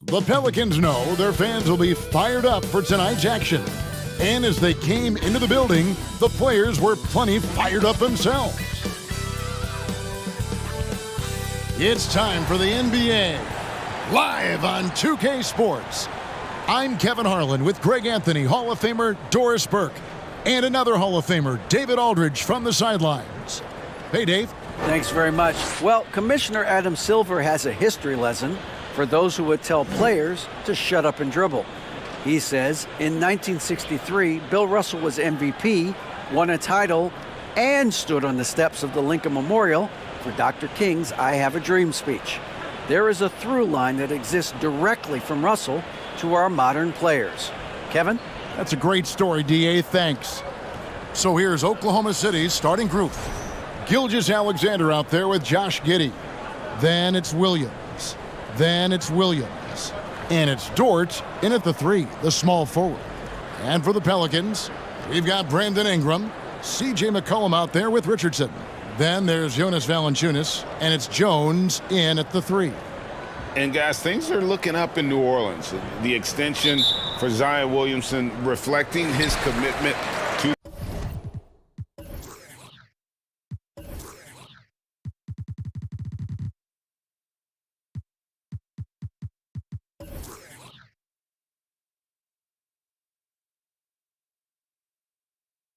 The Pelicans know their fans will be fired up for tonight's action. And as they came into the building, the players were plenty fired up themselves. It's time for the NBA, live on 2K Sports. I'm Kevin Harlan with Greg Anthony, Hall of Famer Doris Burke, and another Hall of Famer, David Aldridge, from the sidelines. Hey, Dave. Thanks very much. Well, Commissioner Adam Silver has a history lesson for those who would tell players to shut up and dribble. He says in 1963, Bill Russell was MVP, won a title, and stood on the steps of the Lincoln Memorial for Dr. King's I Have a Dream speech. There is a through line that exists directly from Russell to our modern players. Kevin? That's a great story, D.A. Thanks. So here's Oklahoma City's starting group. Gilgeous-Alexander out there with Josh Giddey. Then it's Williams. Then it's Williams. And it's Dort in at the three, the small forward. And for the Pelicans, we've got Brandon Ingram, C.J. McCollum out there with Richardson. Then there's Jonas Valanciunas, and it's Jones in at the three. And guys, things are looking up in New Orleans. The extension for Zion Williamson reflecting his commitment to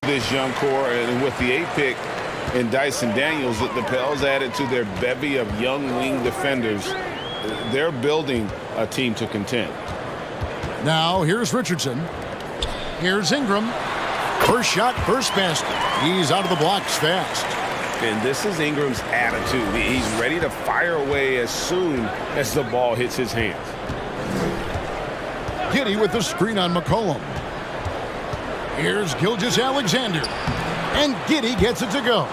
this young core, and with the 8th pick in Dyson Daniels, the Pels added to their bevy of young wing defenders. They're building a team to contend. Now here's Richardson. Here's Ingram. First shot, first basket. He's out of the blocks fast. And this is Ingram's attitude. He's ready to fire away as soon as the ball hits his hands. Giddey with the screen on McCollum. Here's Gilgeous-Alexander. And Giddey gets it to go.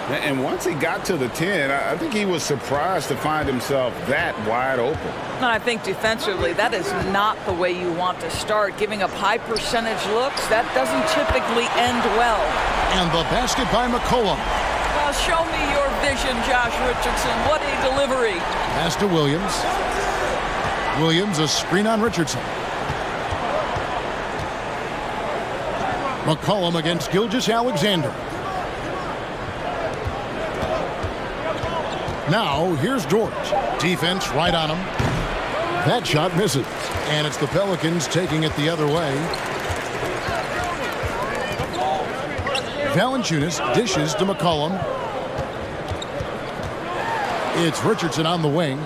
And once he got to the 10, I think he was surprised to find himself that wide open. And I think defensively, that is not the way you want to start. Giving up high percentage looks, that doesn't typically end well. And the basket by McCollum. Well, show me your vision, Josh Richardson. What a delivery. Pass to Williams. Williams, a screen on Richardson. McCollum against Gilgeous-Alexander. Now, here's Dort. Defense right on him. That shot misses. And it's the Pelicans taking it the other way. Valanciunas dishes to McCollum. It's Richardson on the wing.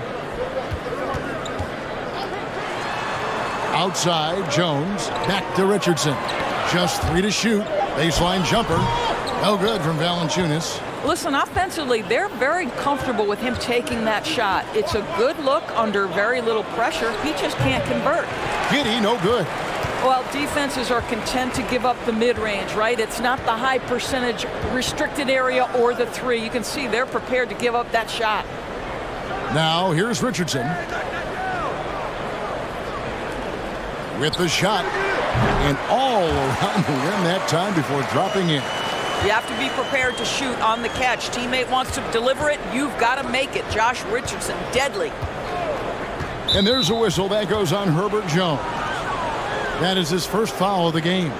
Outside, Jones. Back to Richardson. Just 3 to shoot. Baseline jumper. No good from Valanciunas. Listen, offensively, they're very comfortable with him taking that shot. It's a good look under very little pressure. He just can't convert. Giddey, no good. Well, defenses are content to give up the mid-range, right? It's not the high percentage restricted area or the three. You can see they're prepared to give up that shot. Now, here's Richardson. With the shot. And all around the rim that time before dropping in. You have to be prepared to shoot on the catch. Teammate wants to deliver it. You've got to make it. Josh Richardson, deadly. And there's a whistle. That goes on Herbert Jones. That is his first foul of the game.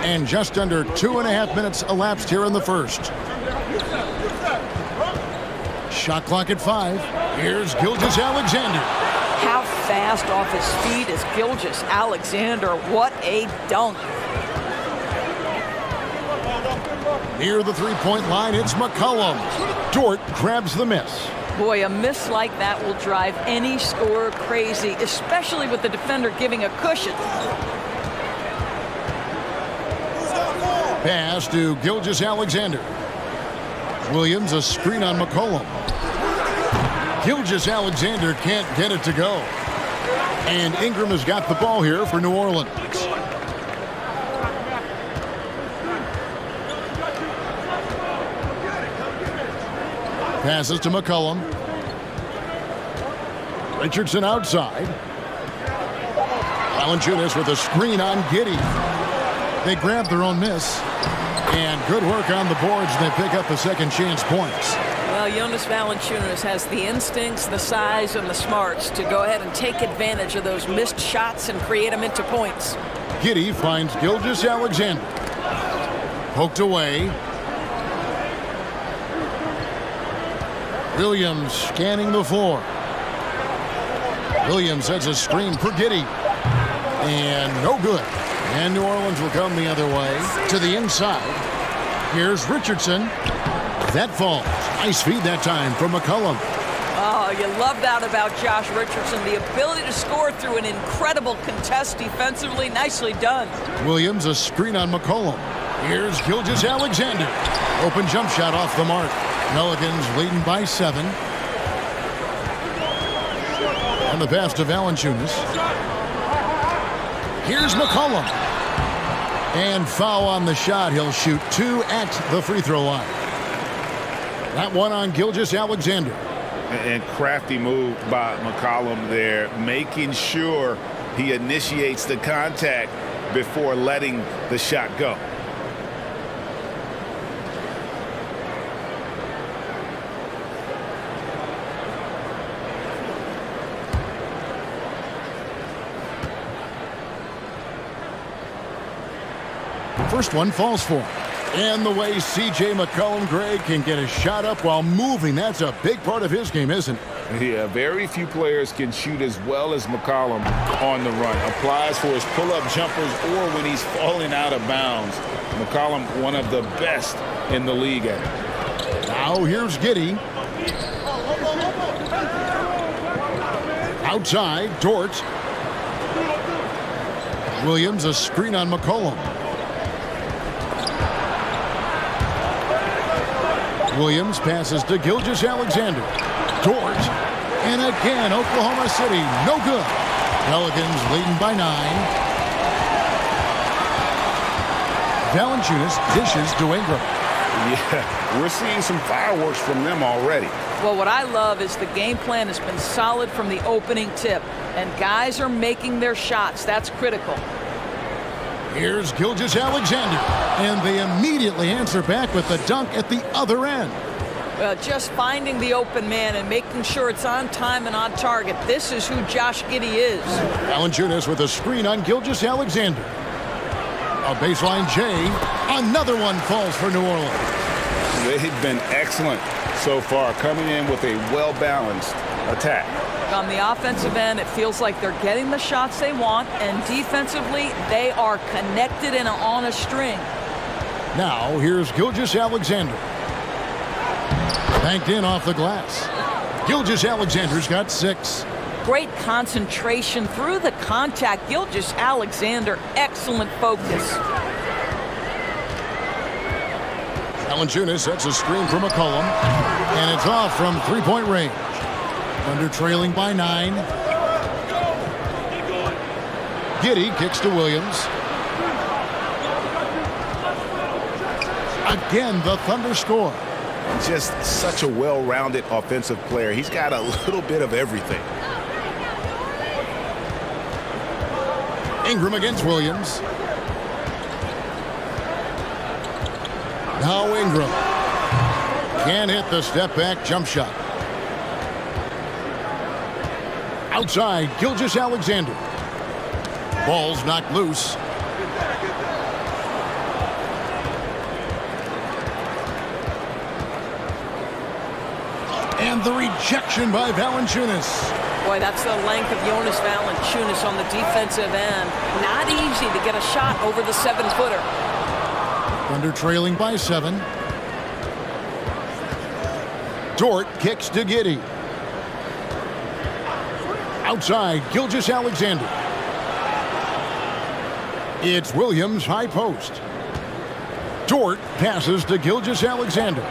And just under 2.5 minutes elapsed here in the first. Shot clock at 5. Here's Gilgeous-Alexander. How fast off his feet is Gilgeous-Alexander. What a dunk. Near the three-point line, it's McCollum. Dort grabs the miss. Boy, a miss like that will drive any scorer crazy, especially with the defender giving a cushion. Pass to Gilgeous-Alexander. Williams, a screen on McCollum. Gilgeous-Alexander can't get it to go. And Ingram has got the ball here for New Orleans. Passes to McCollum. Richardson outside. Valanciunas with a screen on Giddey. They grab their own miss. And good work on the boards. They pick up the second chance points. Well, Jonas Valanciunas has the instincts, the size, and the smarts to go ahead and take advantage of those missed shots and create them into points. Giddey finds Gilgeous-Alexander. Poked away. Williams scanning the floor. Williams sets a screen for Giddey. And no good. And New Orleans will come the other way to the inside. Here's Richardson. That falls. Nice feed that time from McCollum. Oh, you love that about Josh Richardson. The ability to score through an incredible contest defensively. Nicely done. Williams a screen on McCollum. Here's Gilgeous-Alexander. Open jump shot off the mark. Pelicans leading by 7. And the pass to Valanciunas. Here's McCollum. And foul on the shot. He'll shoot 2 at the free throw line. That one on Gilgeous-Alexander. And crafty move by McCollum there, making sure he initiates the contact before letting the shot go. First one falls for him. And the way C.J. McCollum-Gray can get a shot up while moving, that's a big part of his game, isn't it? Yeah, very few players can shoot as well as McCollum on the run. Applies for his pull-up jumpers or when he's falling out of bounds. McCollum, one of the best in the league at it. Now here's Giddey. Outside, Dort. Williams a screen on McCollum. Williams passes to Gilgeous-Alexander. Dort. And again, Oklahoma City, no good. Pelicans leading by 9. Valanciunas dishes to Ingram. Yeah, we're seeing some fireworks from them already. Well, what I love is the game plan has been solid from the opening tip, and guys are making their shots. That's critical. Here's Gilgeous-Alexander, and they immediately answer back with the dunk at the other end. Well, just finding the open man and making sure it's on time and on target. This is who Josh Giddey is. Valanciunas with a screen on Gilgeous-Alexander. A baseline J. Another one falls for New Orleans. They've been excellent so far, coming in with a well-balanced attack. On the offensive end, it feels like they're getting the shots they want, and defensively, they are connected and on a string. Now, here's Gilgeous-Alexander. Banked in off the glass. Gilgeous-Alexander's got 6. Great concentration through the contact. Gilgeous-Alexander, excellent focus. Valanciunas sets a screen for McCollum, and it's off from three-point range. Thunder trailing by 9. Giddey kicks to Williams. Again, the Thunder score. Just such a well-rounded offensive player. He's got a little bit of everything. Ingram against Williams. Now Ingram. Can't hit the step-back jump shot. Outside, Gilgeous-Alexander. Ball's knocked loose. And the rejection by Valanciunas. Boy, that's the length of Jonas Valanciunas on the defensive end. Not easy to get a shot over the 7-footer. Thunder trailing by 7. Dort kicks to Giddey. Outside, Gilgeous-Alexander. It's Williams high post. Dort passes to Gilgeous-Alexander.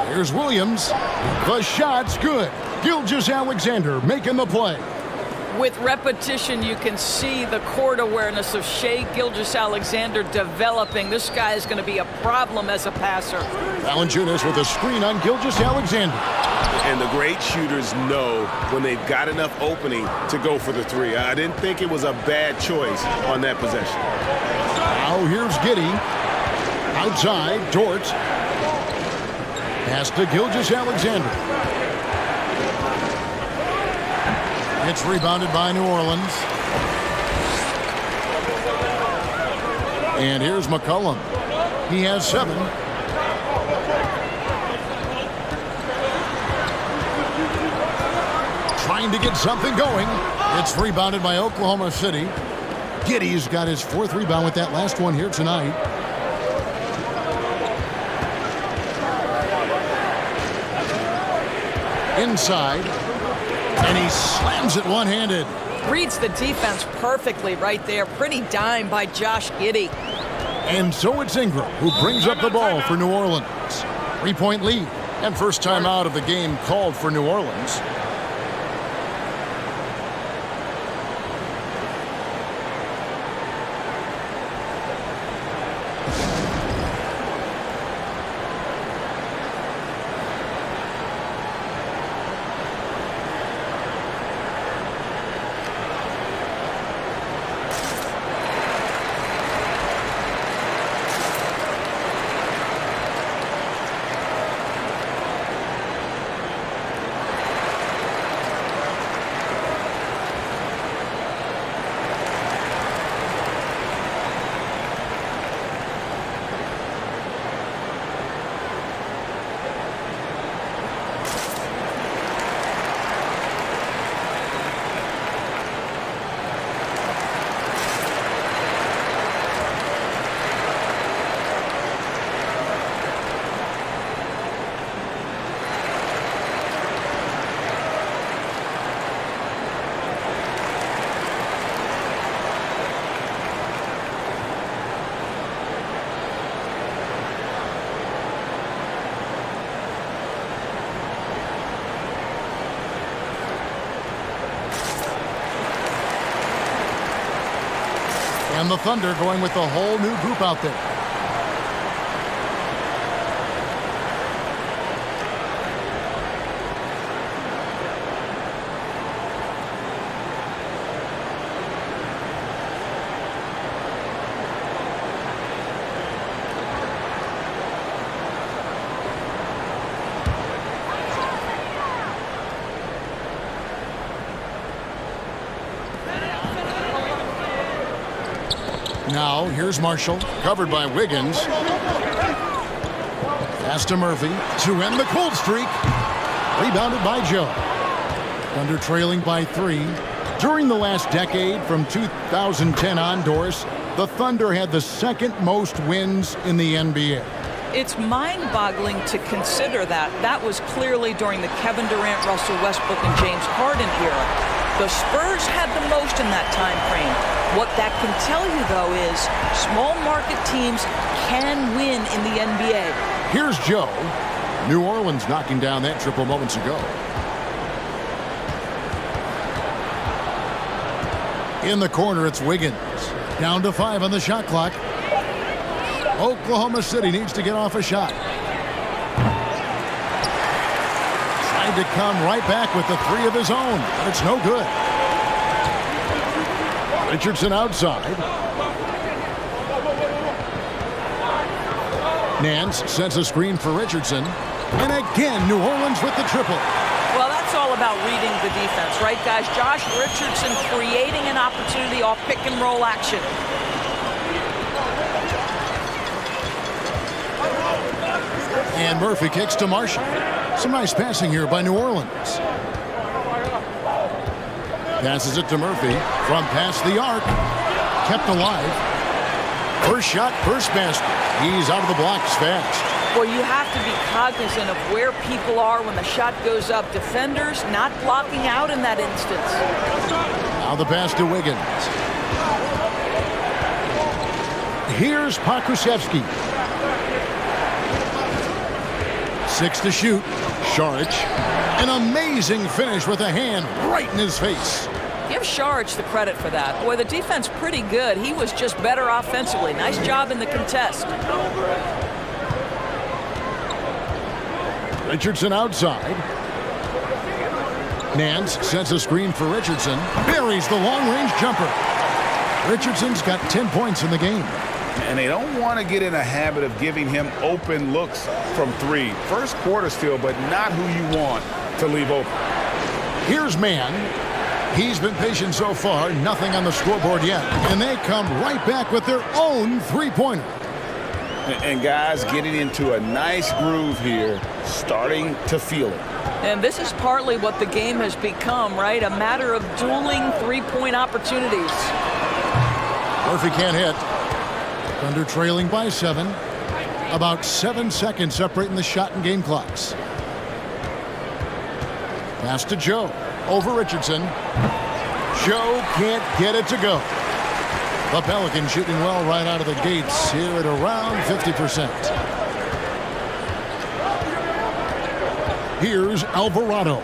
Here's Williams. The shot's good. Gilgeous-Alexander making the play. With repetition, you can see the court awareness of Shai Gilgeous-Alexander developing. This guy is going to be a problem as a passer. Valanciunas with a screen on Gilgeous-Alexander. And the great shooters know when they've got enough opening to go for the three. I didn't think it was a bad choice on that possession. Now here's Giddey. Outside, Dort. Pass to Gilgeous-Alexander. It's rebounded by New Orleans. And here's McCollum. He has 7. Trying to get something going. It's rebounded by Oklahoma City. Giddey's got his 4th rebound with that last one here tonight. Inside. And he slams it one-handed. Reads the defense perfectly right there. Pretty dime by Josh Giddey. And so it's Ingram who brings up the ball for New Orleans. 3-point lead. And first time out of the game called for New Orleans. And the Thunder going with a whole new group out there. Now, here's Marshall, covered by Wiggins. Pass to Murphy to end the cold streak. Rebounded by Joe. Thunder trailing by 3. During the last decade, from 2010 on, Doris, the Thunder had the second most wins in the NBA. It's mind-boggling to consider that. That was clearly during the Kevin Durant, Russell Westbrook, and James Harden era. The Spurs had the most in that time frame. What that can tell you, though, is small market teams can win in the NBA. Here's Joe. New Orleans knocking down that triple moments ago. In the corner, it's Wiggins. Down to 5 on the shot clock. Oklahoma City needs to get off a shot. Tried to come right back with the 3 of his own, but it's no good. Richardson outside. Nance sends a screen for Richardson. And again, New Orleans with the triple. Well, that's all about reading the defense, right, guys? Josh Richardson creating an opportunity off pick-and-roll action. And Murphy kicks to Marshall. Some nice passing here by New Orleans. Passes it to Murphy from past the arc. Kept alive. First shot, first basket. He's out of the blocks fast. Well, you have to be cognizant of where people are when the shot goes up. Defenders not blocking out in that instance. Now the pass to Wiggins. Here's Pokusevski. 6 to shoot. Saric. An amazing finish with a hand right in his face. Give Saric the credit for that. Boy, the defense pretty good. He was just better offensively. Nice job in the contest. Richardson outside. Nance sets a screen for Richardson. Buries the long-range jumper. Richardson's got 10 points in the game. And they don't want to get in a habit of giving him open looks from three. First quarter still, but not who you want to leave open. Here's Mann. He's been patient so far. Nothing on the scoreboard yet. And they come right back with their own three-pointer. And guys getting into a nice groove here, starting to feel it. And this is partly what the game has become, right? A matter of dueling three-point opportunities. Murphy can't hit. Thunder trailing by 7. About 7 seconds separating the shot and game clocks. Pass to Joe. Over Richardson. Joe can't get it to go. The Pelicans shooting well right out of the gates here at around 50%. Here's Alvarado.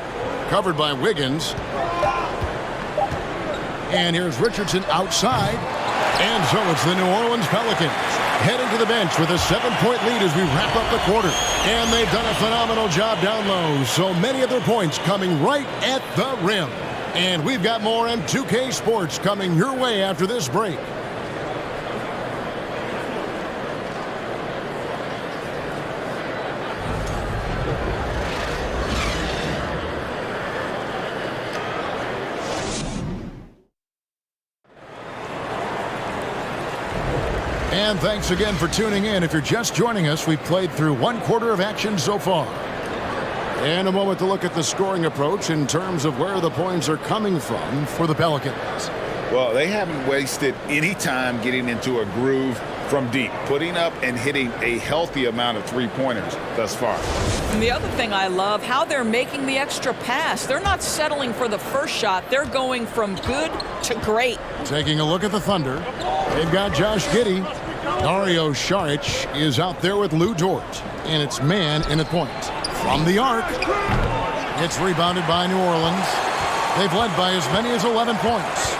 Covered by Wiggins. And here's Richardson outside. And so it's the New Orleans Pelicans heading to the bench with a 7-point lead as we wrap up the quarter. And they've done a phenomenal job down low. So many of their points coming right at the rim. And we've got more M2K Sports coming your way after this break. And thanks again for tuning in. If you're just joining us, we've played through 1 quarter of action so far. And a moment to look at the scoring approach in terms of where the points are coming from for the Pelicans. Well, they haven't wasted any time getting into a groove from deep, putting up and hitting a healthy amount of three-pointers thus far. And the other thing I love, how they're making the extra pass. They're not settling for the first shot. They're going from good to great. Taking a look at the Thunder, they've got Josh Giddey. Dario Saric is out there with Lou Dort, and it's Mann in at point. From the arc, it's rebounded by New Orleans. They've led by as many as 11 points.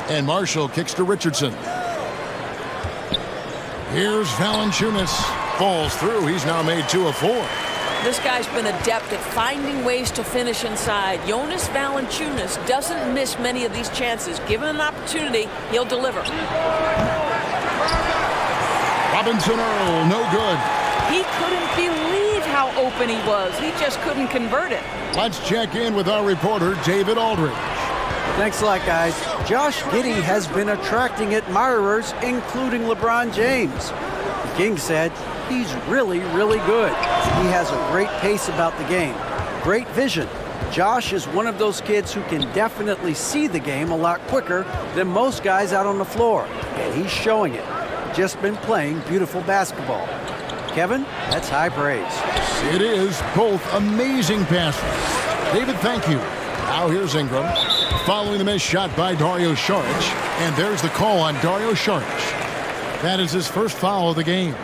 And Marshall kicks to Richardson. Here's Valanciunas. Falls through. He's now made 2 of 4. This guy's been adept at finding ways to finish inside. Jonas Valanciunas doesn't miss many of these chances. Given an opportunity, he'll deliver. Robinson Earl, no good. He couldn't believe how open he was. He just couldn't convert it. Let's check in with our reporter, David Aldridge. Thanks a lot, guys. Josh Giddey has been attracting admirers, including LeBron James. The King said he's really, really good. He has a great pace about the game, great vision. Josh is one of those kids who can definitely see the game a lot quicker than most guys out on the floor, and he's showing it. Just been playing beautiful basketball. Kevin, that's high praise. It is. Both amazing passes. David, thank you. Now here's Ingram. Following the missed shot by Dario Saric. And there's the call on Dario Saric. That is his first foul of the game.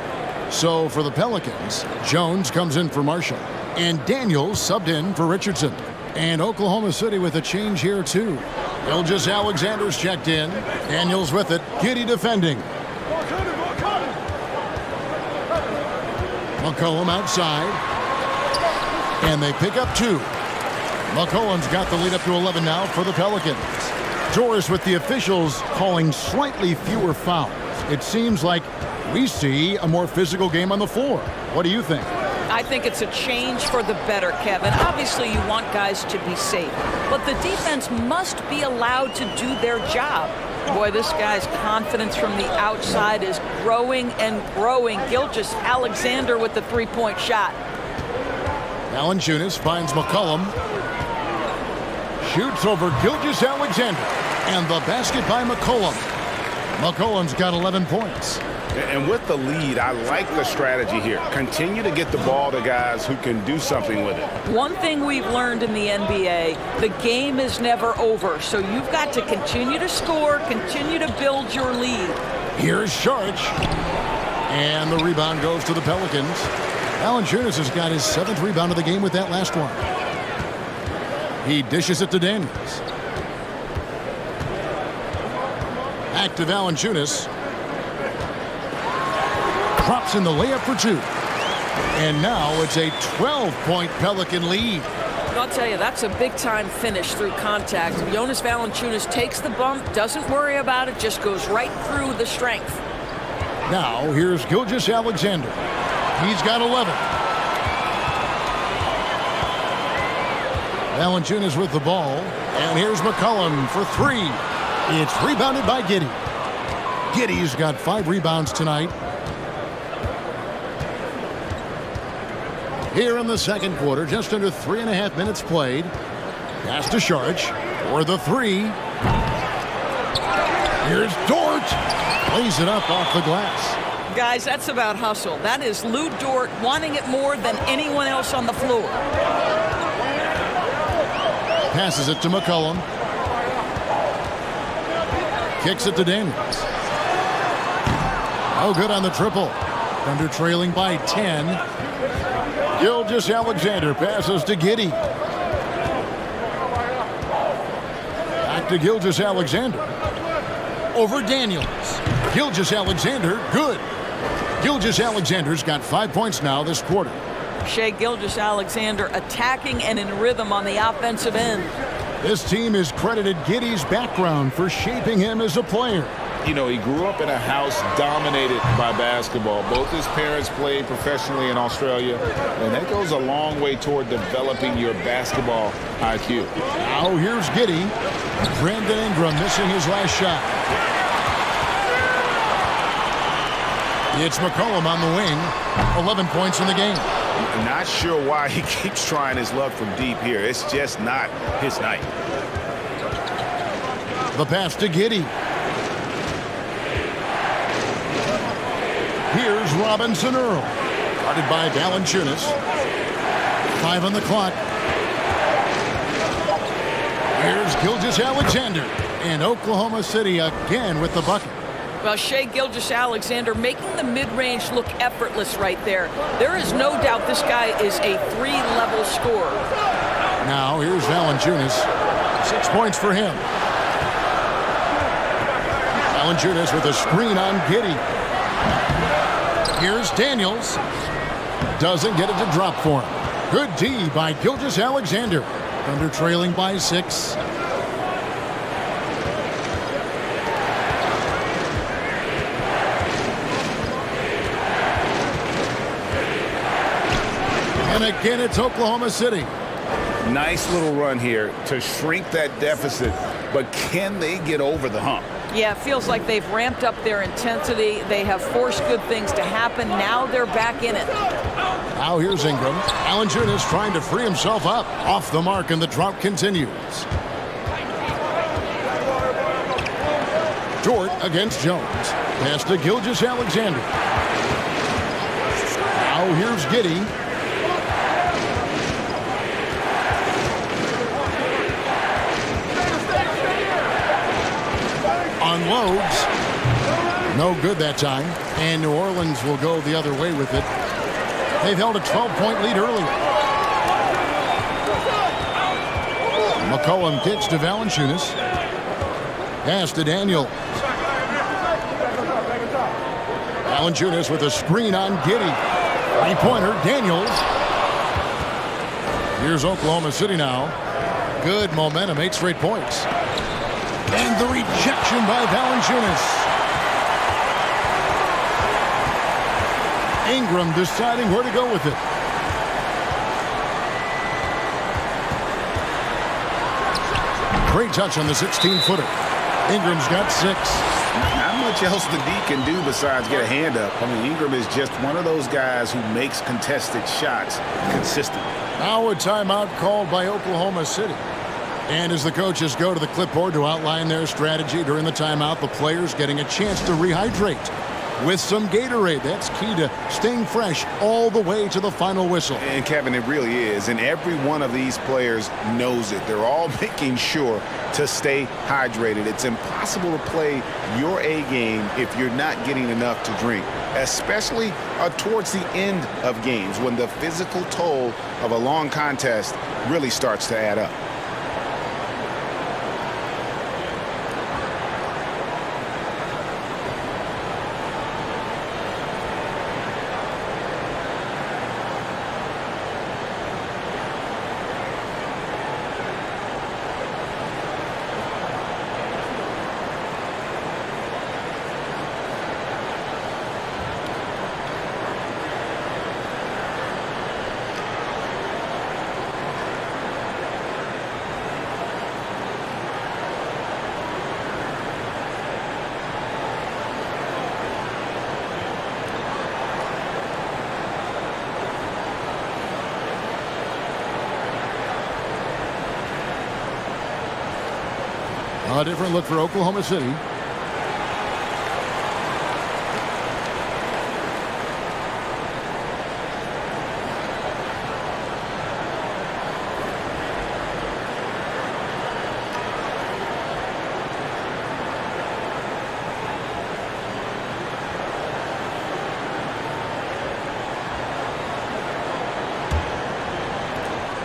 So for the Pelicans, Jones comes in for Marshall. And Daniels subbed in for Richardson. And Oklahoma City with a change here too. Gilgeous Alexander's checked in. Daniels with it. Giddey defending. McCollum outside. And they pick up 2. McCollum's got the lead up to 11 now for the Pelicans. Doris with the officials calling slightly fewer fouls. It seems like we see a more physical game on the floor. What do you think? I think it's a change for the better, Kevin. Obviously, you want guys to be safe, but the defense must be allowed to do their job. Boy, this guy's confidence from the outside is growing and growing. Gilgeous Alexander with the three-point shot. Valanciunas finds McCollum. Shoots over Gilgeous Alexander. And the basket by McCollum. McCollum's got 11 points. And with the lead, I like the strategy here. Continue to get the ball to guys who can do something with it. One thing we've learned in the NBA, the game is never over. So you've got to continue to score, continue to build your lead. Here's Saric. And the rebound goes to the Pelicans. Valanciunas has got his 7th rebound of the game with that last one. He dishes it to Daniels. Back to Valanciunas. Drops in the layup for 2. And now it's a 12-point Pelican lead. I'll tell you, that's a big-time finish through contact. Jonas Valanciunas takes the bump, doesn't worry about it, just goes right through the strength. Now, here's Gilgeous-Alexander. He's got 11. Valanciunas with the ball. And here's McCollum for 3. It's rebounded by Giddey. Giddey's got 5 rebounds tonight. Here in the second quarter, just under 3.5 minutes played. Pass to Saric for the 3. Here's Dort. Plays it up off the glass. Guys, that's about hustle. That is Lou Dort wanting it more than anyone else on the floor. Passes it to McCollum. Kicks it to Daniels. Oh, good on the triple. Thunder trailing by 10. Gilgeous-Alexander passes to Giddey. Back to Gilgeous-Alexander. Over Daniels. Gilgeous-Alexander, good. Gilgeous-Alexander's got 5 points now this quarter. Shai Gilgeous-Alexander attacking and in rhythm on the offensive end. This team has credited Giddey's background for shaping him as a player. You know, he grew up in a house dominated by basketball. Both his parents played professionally in Australia, and that goes a long way toward developing your basketball IQ. Now here's Giddey. Brandon Ingram missing his last shot. It's McCollum on the wing. 11 points in the game. I'm not sure why he keeps trying his luck from deep here. It's just not his night. The pass to Giddey. Here's Robinson Earl. Guarded by Valanciunas. 5 on the clock. Here's Gilgeous-Alexander. And Oklahoma City again with the bucket. Well, Shai Gilgeous-Alexander making the mid-range look effortless right there. There is no doubt this guy is a 3-level scorer. Now here's Valanciunas. 6 points for him. Valanciunas with a screen on Giddey. Here's Daniels. Doesn't get it to drop for him. Good D by Gilgeous-Alexander. Thunder trailing by 6. And again, it's Oklahoma City. Nice little run here to shrink that deficit, but can they get over the hump? Yeah, it feels like they've ramped up their intensity. They have forced good things to happen. Now they're back in it. Now here's Ingram. Valanciunas trying to free himself up. Off the mark, and the drought continues. Dort against Jones. Pass to Gilgeous-Alexander. Now here's Giddey. Unloads. No good that time. And New Orleans will go the other way with it. They've held a 12-point lead earlier. McCollum kicks to Valanciunas. Pass to Daniels. Valanciunas with a screen on Giddey. 3-pointer, Daniels. Here's Oklahoma City now. Good momentum, 8 straight points. And the rejection by Valanciunas. Ingram deciding where to go with it. Great touch on the 16-footer. Ingram's got 6. Not much else the D can do besides get a hand up. I mean, Ingram is just one of those guys who makes contested shots consistently. Now a timeout called by Oklahoma City. And as the coaches go to the clipboard to outline their strategy during the timeout, the players getting a chance to rehydrate with some Gatorade. That's key to staying fresh all the way to the final whistle. And Kevin, it really is. And every one of these players knows it. They're all making sure to stay hydrated. It's impossible to play your A game if you're not getting enough to drink, especially towards the end of games when the physical toll of a long contest really starts to add up. A different look for Oklahoma City.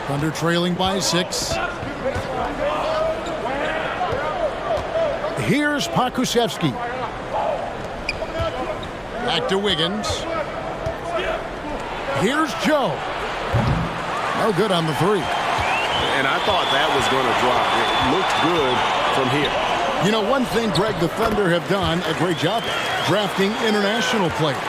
Thunder trailing by 6. Here's Pokusevski. Back to Wiggins. Here's Joe. No good on the 3. And I thought that was going to drop. It looked good from here. You know, one thing, Greg, the Thunder have done a great job drafting international players.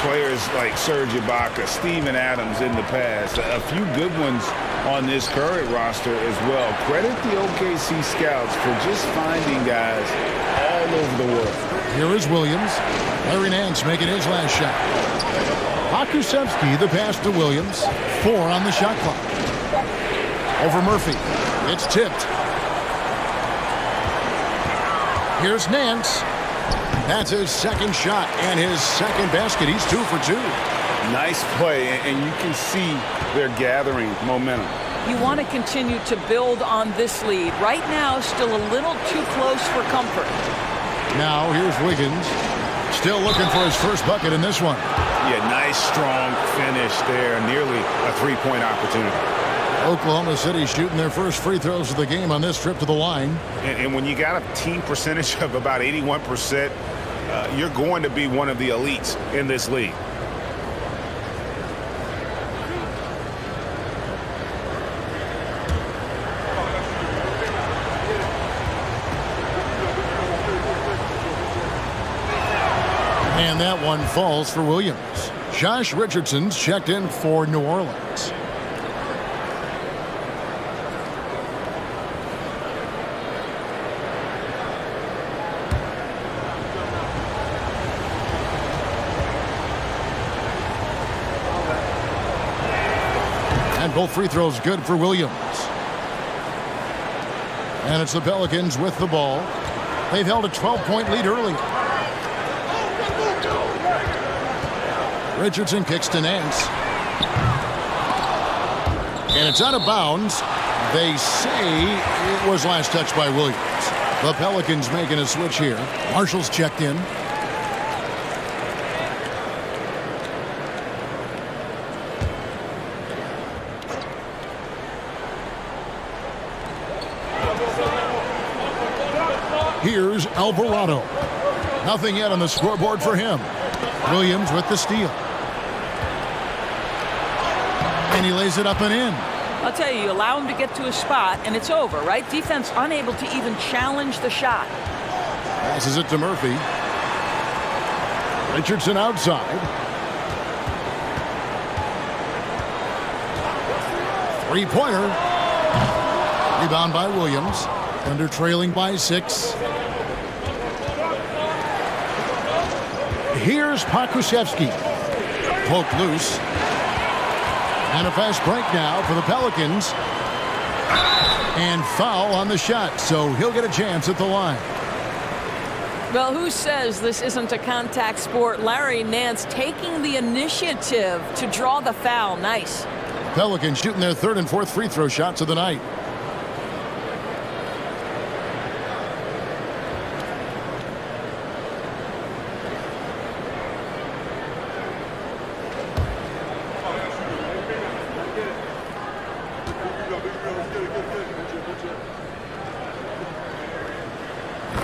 Players like Serge Ibaka, Steven Adams in the past, a few good ones on this current roster as well. Credit the OKC scouts for just finding guys all over the world. Here is Williams. Larry Nance making his last shot. Pokusevski, the pass to Williams. 4 on the shot clock. Over Murphy. It's tipped. Here's Nance. That's his second shot and his second basket. He's 2 for 2. Nice play, and you can see they're gathering momentum. You want to continue to build on this lead. Right now, still a little too close for comfort. Now here's Wiggins. Still looking for his first bucket in this one. Yeah, nice, strong finish there. Nearly a three-point opportunity. Oklahoma City shooting their first free throws of the game on this trip to the line. And when you got a team percentage of about 81%, you're going to be one of the elites in this league. And that one falls for Williams. Josh Richardson's checked in for New Orleans. And both free throws good for Williams. And it's the Pelicans with the ball. They've held a 12-point lead early. Richardson kicks to Nance. And it's out of bounds. They say it was last touched by Williams. The Pelicans making a switch here. Marshall's checked in. Here's Alvarado. Nothing yet on the scoreboard for him. Williams with the steal. And he lays it up and in. I'll tell you, you allow him to get to a spot, and it's over, right? Defense unable to even challenge the shot. Passes it to Murphy. Richardson outside. Three-pointer. Rebound by Williams. Thunder trailing by 6. Here's Pokusevski. Poke loose. And a fast break now for the Pelicans. And foul on the shot, so he'll get a chance at the line. Well, who says this isn't a contact sport? Larry Nance taking the initiative to draw the foul. Nice. Pelicans shooting their 3rd and 4th free throw shots of the night.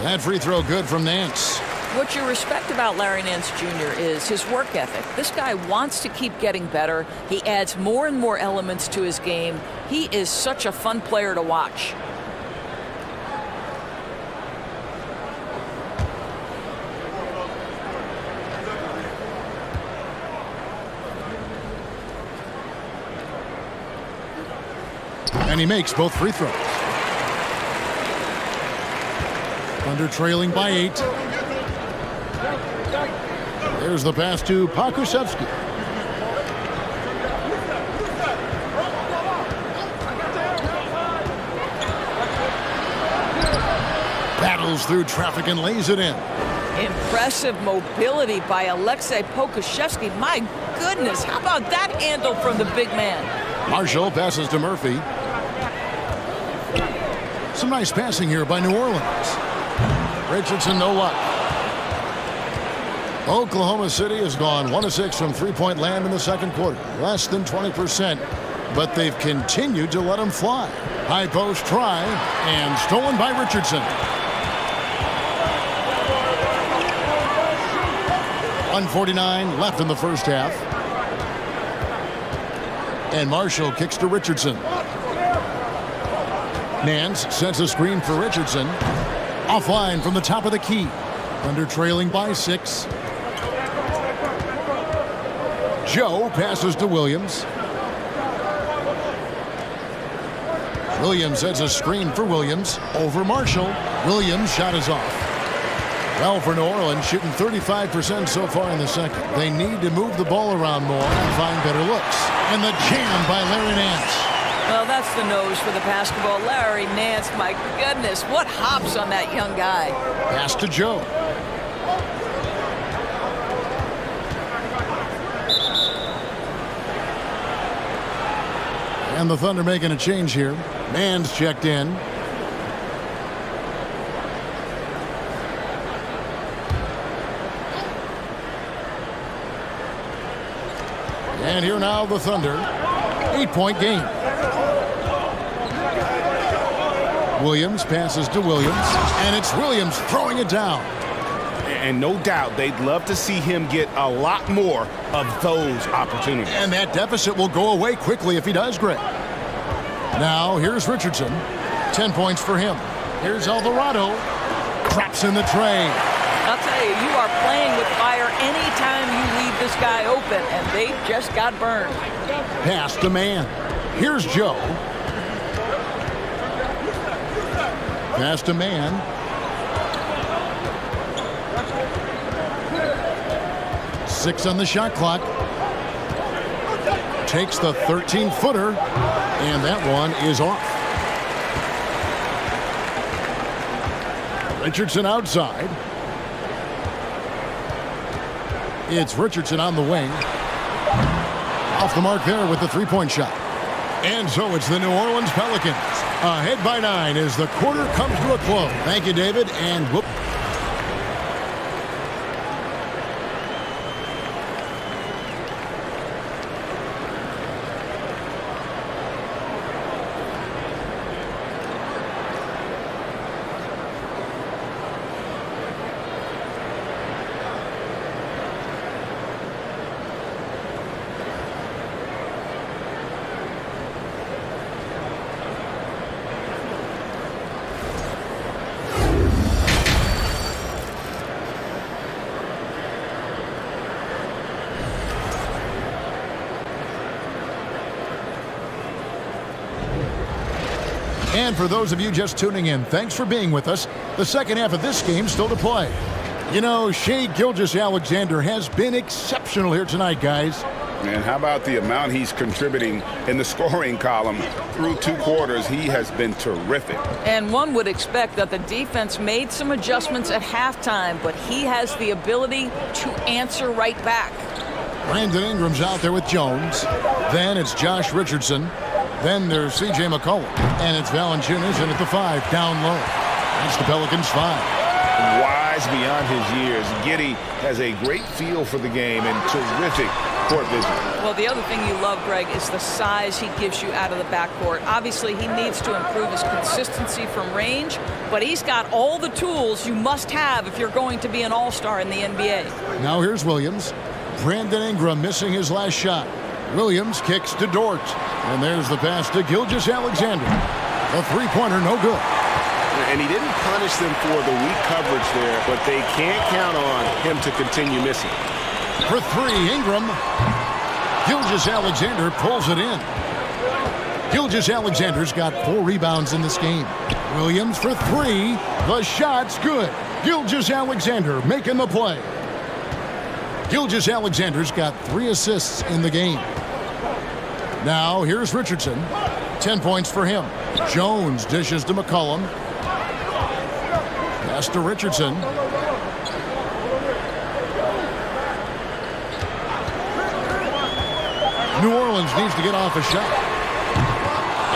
That free throw good from Nance. What you respect about Larry Nance Jr. is his work ethic. This guy wants to keep getting better. He adds more and more elements to his game. He is such a fun player to watch. And he makes both free throws. Thunder trailing by 8. There's the pass to Pokusevski. Blows through traffic and lays it in. Impressive mobility by Alexei Pokushevsky. My goodness, how about that handle from the big man? Marshall passes to Murphy. Some nice passing here by New Orleans. Richardson, no luck. Oklahoma City has gone 1 of 6 from three-point land in the second quarter. Less than 20%, but they've continued to let them fly. High post try, and stolen by Richardson. 1:49 left in the first half. And Marshall kicks to Richardson. Nance sets a screen for Richardson. Offline from the top of the key. Thunder trailing by 6. Joe passes to Williams. Williams sets a screen for Williams. Over Marshall. Williams' shot is off. Well, for New Orleans, shooting 35% so far in the second. They need to move the ball around more and find better looks. And the jam by Larry Nance. Well, that's the nose for the basketball. Larry Nance, my goodness, what hops on that young guy. Pass to Joe. And the Thunder making a change here. Mann's checked in. And here now the Thunder. 8-point game. Williams passes to Williams. And it's Williams throwing it down. And no doubt they'd love to see him get a lot more of those opportunities. And that deficit will go away quickly if he does, Greg. Now here's Richardson. 10 points for him. Here's Alvarado. Drops in the tray. I'll tell you, you are playing with fire anytime you leave this guy open, and they just got burned. Pass to Mann. Here's Joe. Pass to Mann. Six on the shot clock. Takes the 13-footer, and that one is off. Richardson outside. It's Richardson on the wing. Off the mark there with the three-point shot. And so it's the New Orleans Pelicans. Ahead by 9 as the quarter comes to a close. Thank you, David, and whoop. And for those of you just tuning in, thanks for being with us. The second half of this game still to play. You know, Shai Gilgeous-Alexander has been exceptional here tonight, guys. And how about the amount he's contributing in the scoring column? Through 2 quarters, he has been terrific. And one would expect that the defense made some adjustments at halftime, but he has the ability to answer right back. Brandon Ingram's out there with Jones. Then it's Josh Richardson. Then there's C.J. McCollum. And it's Valanciunas in at the 5, down low. That's the Pelicans 5. Wise beyond his years. Giddey has a great feel for the game and terrific court vision. Well, the other thing you love, Greg, is the size he gives you out of the backcourt. Obviously, he needs to improve his consistency from range, but he's got all the tools you must have if you're going to be an all-star in the NBA. Now here's Williams. Brandon Ingram missing his last shot. Williams kicks to Dort. And there's the pass to Gilgeous-Alexander. The three-pointer, no good. And he didn't punish them for the weak coverage there, but they can't count on him to continue missing. For 3, Ingram. Gilgeous-Alexander pulls it in. Gilgeous-Alexander's got 4 rebounds in this game. Williams for 3. The shot's good. Gilgeous-Alexander making the play. Gilgeous-Alexander's got 3 assists in the game. Now here's Richardson. 10 points for him. Jones dishes to McCollum. Pass to Richardson. New Orleans needs to get off a shot.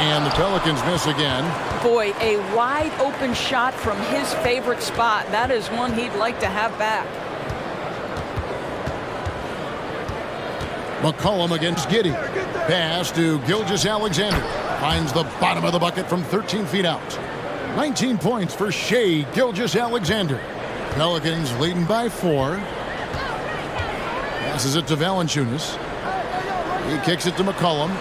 And the Pelicans miss again. Boy, a wide open shot from his favorite spot. That is one he'd like to have back. McCollum against Giddey. Pass to Gilgeous-Alexander. Finds the bottom of the bucket from 13 feet out. 19 points for Shai Gilgeous-Alexander. Pelicans leading by 4. Passes it to Valanciunas. He kicks it to McCollum.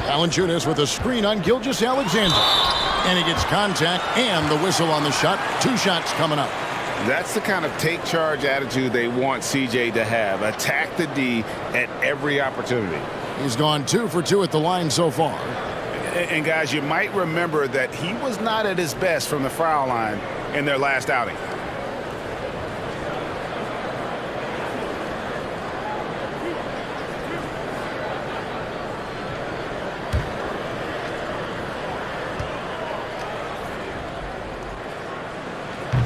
Valanciunas with a screen on Gilgeous-Alexander. And he gets contact and the whistle on the shot. 2 shots coming up. That's the kind of take charge attitude they want CJ to have. Attack the D at every opportunity. He's gone 2 for 2 at the line so far. And guys, you might remember that he was not at his best from the foul line in their last outing.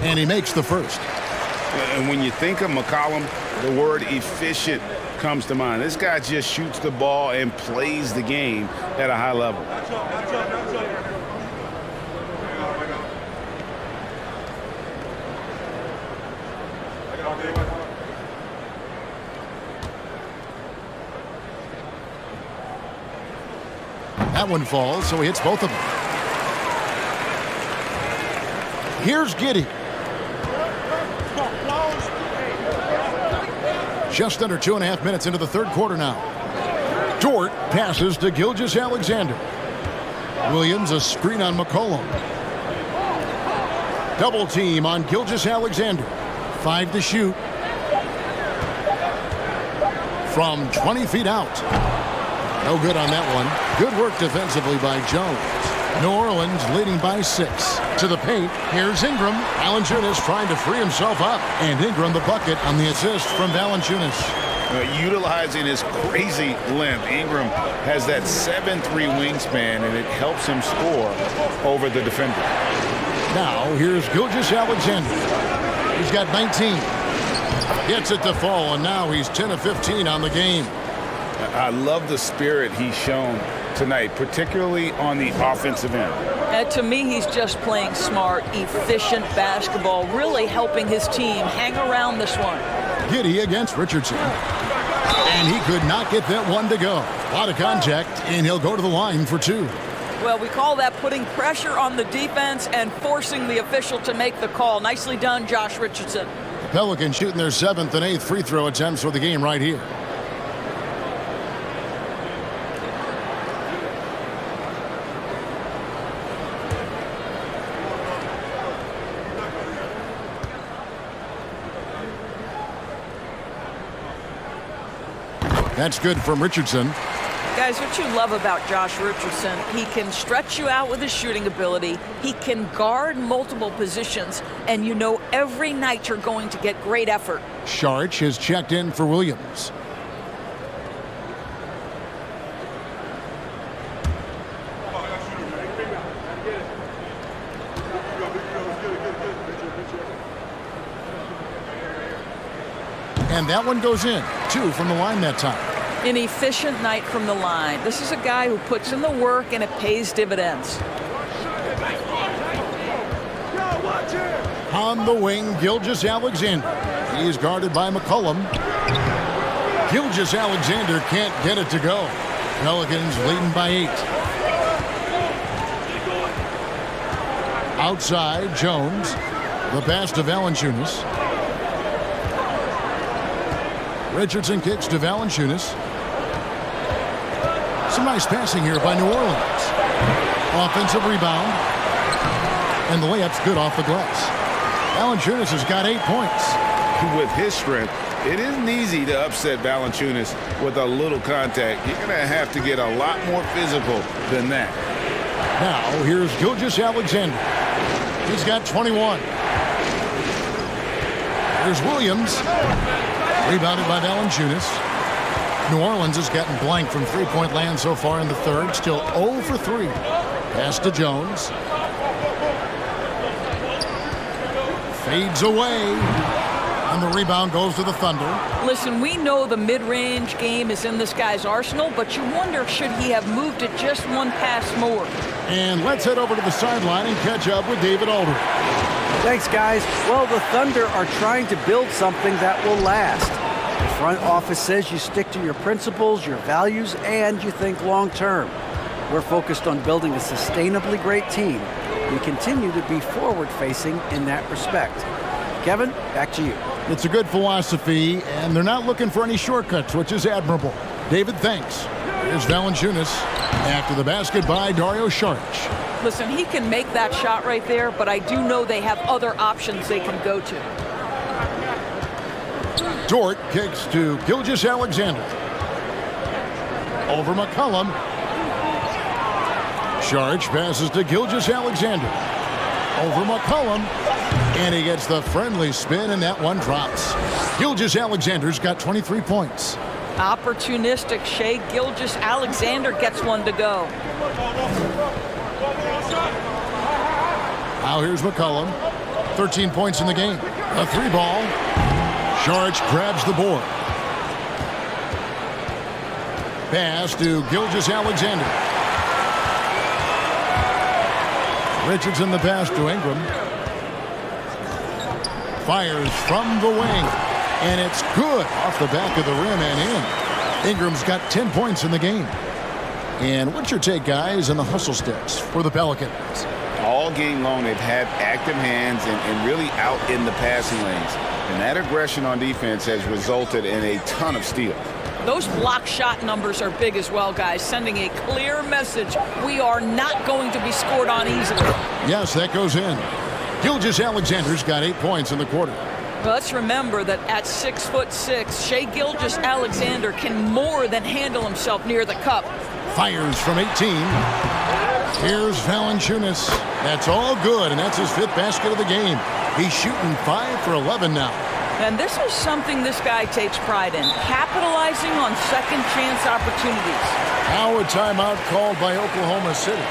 And he makes the first. And when you think of McCollum, the word efficient comes to mind. This guy just shoots the ball and plays the game at a high level. That one falls, so he hits both of them. Here's Giddey. Just under 2.5 minutes into the third quarter now. Dort passes to Gilgeous-Alexander. Williams a screen on McCollum. Double team on Gilgeous-Alexander. 5 to shoot. From 20 feet out. No good on that one. Good work defensively by Jones. New Orleans leading by 6. To the paint, here's Ingram. Valanciunas trying to free himself up. And Ingram the bucket on the assist from Valanciunas. Utilizing his crazy length, Ingram has that 7'3" wingspan, and it helps him score over the defender. Now, here's Gilgeous-Alexander. He's got 19. Gets it to fall, and now he's 10 of 15 on the game. I love the spirit he's shown tonight, particularly on the offensive end. To me, he's just playing smart, efficient basketball, really helping his team hang around this one. Giddey against Richardson. And he could not get that one to go. A lot of contact, and he'll go to the line for 2. Well, we call that putting pressure on the defense and forcing the official to make the call. Nicely done, Josh Richardson. Pelicans shooting their 7th and 8th free throw attempts for the game right here. That's good from Richardson. Guys, what you love about Josh Richardson, he can stretch you out with his shooting ability. He can guard multiple positions, and you know every night you're going to get great effort. Sharch has checked in for Williams. And that one goes in. 2 from the line that time. An efficient night from the line. This is a guy who puts in the work and it pays dividends. On the wing, Gilgeous-Alexander. He's guarded by McCollum. Gilgeous-Alexander can't get it to go. Pelicans leading by 8. Outside, Jones. The pass to Valanciunas. Richardson kicks to Valanciunas. Some nice passing here by New Orleans. Offensive rebound. And the layup's good off the glass. Valanciunas has got 8 points. With his strength, it isn't easy to upset Valanciunas with a little contact. You're going to have to get a lot more physical than that. Now, here's Gilgeous-Alexander. He's got 21. Here's Williams. Rebounded by Valanciunas. New Orleans has gotten blank from three-point land so far in the third. Still 0 for 3. Pass to Jones. Fades away. And the rebound goes to the Thunder. Listen, we know the mid-range game is in this guy's arsenal, but you wonder, should he have moved it just one pass more? And let's head over to the sideline and catch up with David Aldridge. Thanks, guys. Well, the Thunder are trying to build something that will last. The front office says you stick to your principles, your values, and you think long-term. We're focused on building a sustainably great team. We continue to be forward-facing in that respect. Kevin, back to you. It's a good philosophy, and they're not looking for any shortcuts, which is admirable. David, thanks. Here's Valanciunas after the basket by Dario Saric. Listen, he can make that shot right there, but I do know they have other options they can go to. Dort kicks to Gilgeous-Alexander. Over McCollum. Saric passes to Gilgeous-Alexander. Over McCollum. And he gets the friendly spin, and that one drops. Gilgeous-Alexander's got 23 points. Opportunistic Shai Gilgeous-Alexander gets one to go. Now here's McCollum. 13 points in the game. A three ball. Saric grabs the board. Pass to Gilgeous-Alexander. Richardson the pass to Ingram. Fires from the wing. And it's good off the back of the rim and in. Ingram's got 10 points in the game. And what's your take, guys, on the hustle steps for the Pelicans? All game long, they've had active hands and really out in the passing lanes. And that aggression on defense has resulted in a ton of steals. Those block shot numbers are big as well, guys, sending a clear message. We are not going to be scored on easily. Yes, that goes in. Gilgeous-Alexander's got 8 points in the quarter. Well, let's remember that at 6'6", Shai Gilgeous-Alexander can more than handle himself near the cup. Fires from 18. Here's Valanciunas. That's all good, and that's his 5th basket of the game. He's shooting 5 for 11 now. And this is something this guy takes pride in, capitalizing on second chance opportunities. Now a timeout called by Oklahoma City.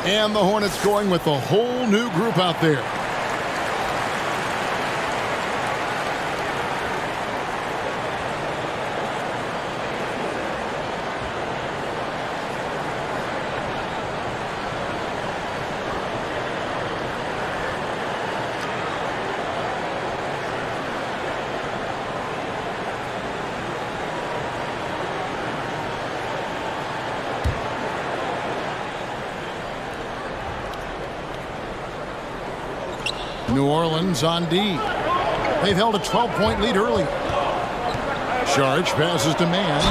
And the Hornets going with a whole new group out there. New Orleans on D. They've held a 12-point lead early. Saric passes to Mann.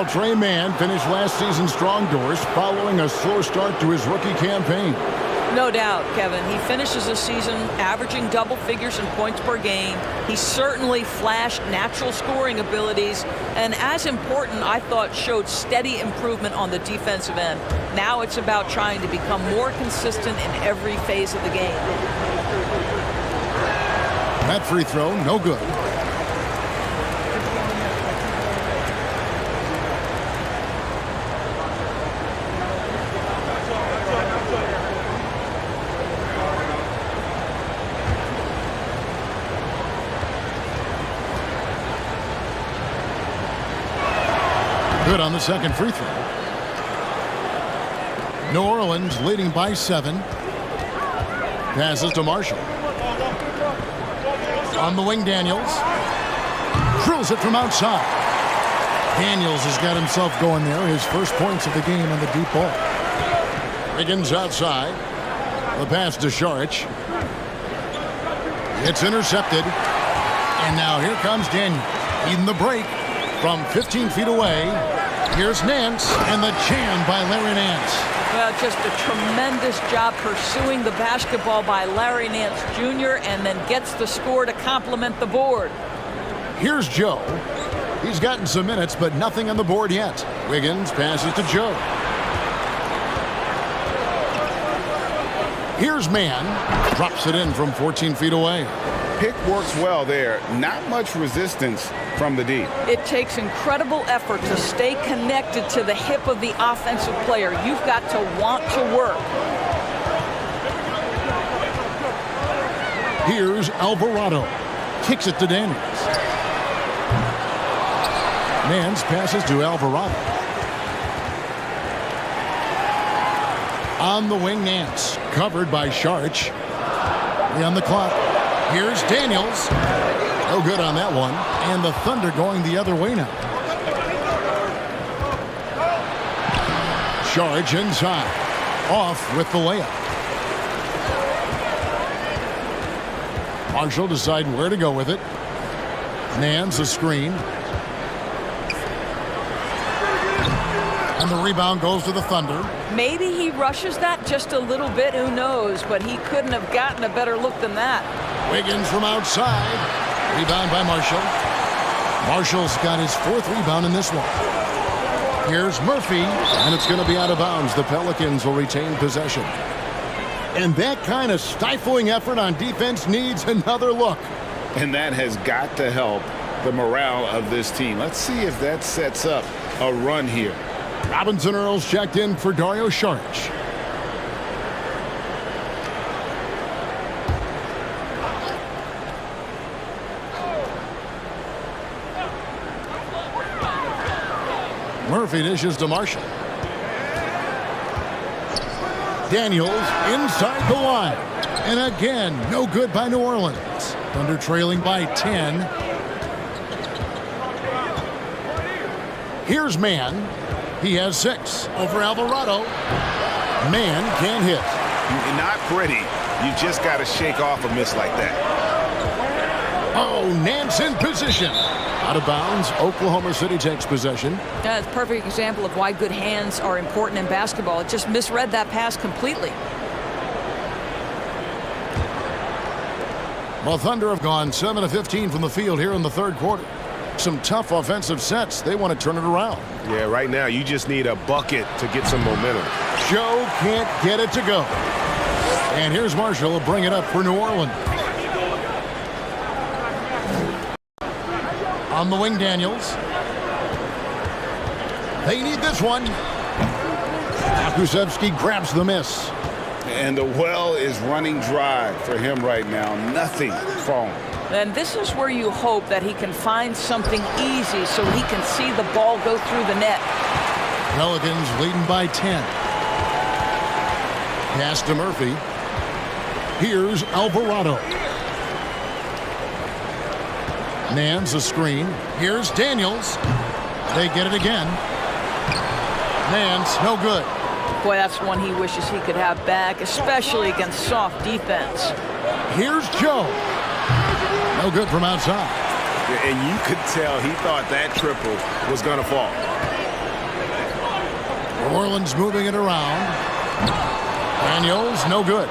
Trey Mann finished last season's strong doors following a slow start to his rookie campaign. No doubt, Kevin. He finishes the season averaging double figures in points per game. He certainly flashed natural scoring abilities, and as important, I thought, showed steady improvement on the defensive end. Now it's about trying to become more consistent in every phase of the game. That free throw, no good. Good on the second free throw. New Orleans leading by 7. Passes to Marshall. On the wing, Daniels. Drills it from outside. Daniels has got himself going there. His first points of the game on the deep ball. Wiggins outside. The pass to Saric. It's intercepted. And now here comes Daniels. Eating the break from 15 feet away. Here's Nance, and the jam by Larry Nance. Well, just a tremendous job pursuing the basketball by Larry Nance Jr. and then gets the score to complement the board. Here's Joe. He's gotten some minutes, but nothing on the board yet. Wiggins passes to Joe. Here's Mann. Drops it in from 14 feet away. Pick works well there. Not much resistance from the D. It takes incredible effort to stay connected to the hip of the offensive player. You've got to want to work. Here's Alvarado. Kicks it to Daniels. Nance passes to Alvarado. On the wing, Nance. Covered by Sharch. On the clock. Here's Daniels. No good on that one. And the Thunder going the other way now. Sharch inside. Off with the layup. Marshall deciding where to go with it. Nance a screen. And the rebound goes to the Thunder. Maybe he rushes that just a little bit, who knows, but he couldn't have gotten a better look than that. Wiggins from outside. Rebound by Marshall. Marshall's got his 4th rebound in this one. Here's Murphy, and it's going to be out of bounds. The Pelicans will retain possession. And that kind of stifling effort on defense needs another look. And that has got to help the morale of this team. Let's see if that sets up a run here. Robinson Earls checked in for Dario Saric. Murphy dishes to Marshall. Daniels inside the line. And again, no good by New Orleans. Thunder trailing by 10. Here's Mann. He has 6 over Alvarado. Mann can't hit. Not pretty. You just got to shake off a miss like that. Oh, Nance in position. Out of bounds. Oklahoma City takes possession. That's a perfect example of why good hands are important in basketball. It just misread that pass completely. Well, Thunder have gone 7 of 15 from the field here in the 3rd quarter. Some tough offensive sets. They want to turn it around. Yeah, right now you just need a bucket to get some momentum. Joe can't get it to go. And here's Marshall will bring it up for New Orleans. On the wing, Daniels. They need this one. Kusevsky grabs the miss. And the well is running dry for him right now. Nothing falling. And this is where you hope that he can find something easy so he can see the ball go through the net. Pelicans leading by 10. Pass to Murphy. Here's Alvarado. Nance a screen. Here's Daniels. They get it again. Nance, no good. Boy, that's one he wishes he could have back, especially against soft defense. Here's Joe. No good from outside. And you could tell he thought that triple was going to fall. New Orleans moving it around. Daniels, no good.